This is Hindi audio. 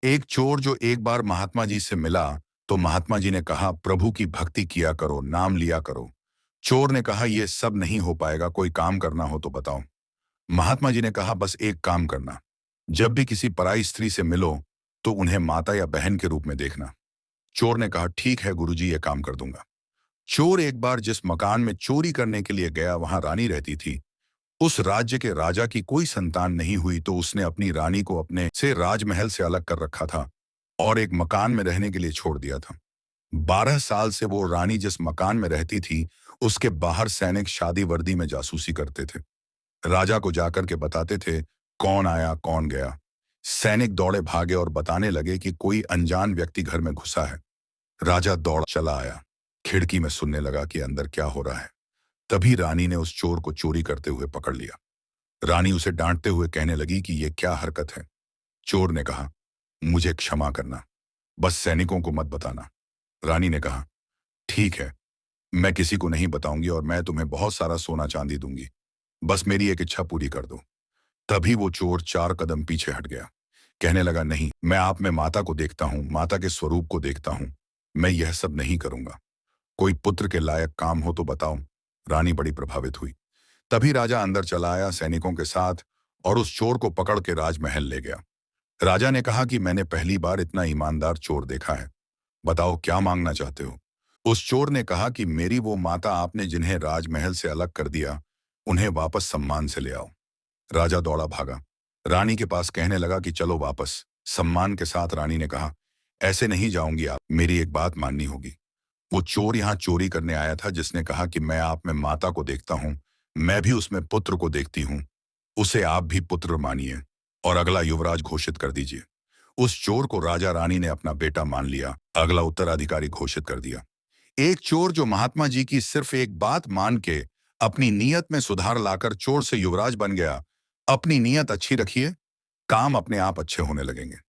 एक चोर जो एक बार महात्मा जी से मिला, तो महात्मा जी ने कहा, प्रभु की भक्ति किया करो, नाम लिया करो। चोर ने कहा, यह सब नहीं हो पाएगा, कोई काम करना हो तो बताओ। महात्मा जी ने कहा, बस एक काम करना, जब भी किसी पराई स्त्री से मिलो तो उन्हें माता या बहन के रूप में देखना। चोर ने कहा, ठीक है गुरुजी, ये काम कर दूंगा। चोर एक बार जिस मकान में चोरी करने के लिए गया, वहां रानी रहती थी। उस राज्य के राजा की कोई संतान नहीं हुई, तो उसने अपनी रानी को अपने से राजमहल से अलग कर रखा था और एक मकान में रहने के लिए छोड़ दिया था। 12 साल से वो रानी जिस मकान में रहती थी, उसके बाहर सैनिक शादी वर्दी में जासूसी करते थे। राजा को जाकर के बताते थे कौन आया कौन गया। सैनिक दौड़े भागे और बताने लगे कि कोई अनजान व्यक्ति घर में घुसा है। राजा दौड़ चला आया, खिड़की में सुनने लगा कि अंदर क्या हो रहा है। तभी रानी ने उस चोर को चोरी करते हुए पकड़ लिया। रानी उसे डांटते हुए कहने लगी कि यह क्या हरकत है। चोर ने कहा, मुझे क्षमा करना, बस सैनिकों को मत बताना। रानी ने कहा, ठीक है, मैं किसी को नहीं बताऊंगी और मैं तुम्हें बहुत सारा सोना चांदी दूंगी, बस मेरी एक इच्छा पूरी कर दो। तभी वो चोर 4 कदम पीछे हट गया। कहने लगा, नहीं, मैं आप में माता को देखता हूं, माता के स्वरूप को देखता हूं, मैं यह सब नहीं करूंगा। कोई पुत्र के लायक काम हो तो बताओ। रानी बड़ी प्रभावित हुई। तभी राजा अंदर चला आया सैनिकों के साथ और उस चोर को पकड़ के राजमहल ले गया। राजा ने कहा कि मैंने पहली बार इतना ईमानदार चोर देखा है, बताओ क्या मांगना चाहते हो। उस चोर ने कहा कि मेरी वो माता आपने जिन्हें राजमहल से अलग कर दिया, उन्हें वापस सम्मान से ले आओ। राजा दौड़ा भागा, रानी के पास कहने लगा कि चलो वापस। सम्मान के साथ रानी ने कहा, ऐसे नहीं जाऊंगी, आप मेरी एक बात माननी होगी। वो चोर यहाँ चोरी करने आया था जिसने कहा कि मैं आप में माता को देखता हूँ, मैं भी उसमें पुत्र को देखती हूँ, उसे आप भी पुत्र मानिए और अगला युवराज घोषित कर दीजिए। उस चोर को राजा रानी ने अपना बेटा मान लिया, अगला उत्तराधिकारी घोषित कर दिया। एक चोर जो महात्मा जी की सिर्फ एक बात मान के अपनी नीयत में सुधार लाकर चोर से युवराज बन गया। अपनी नीयत अच्छी रखिए, काम अपने आप अच्छे होने लगेंगे।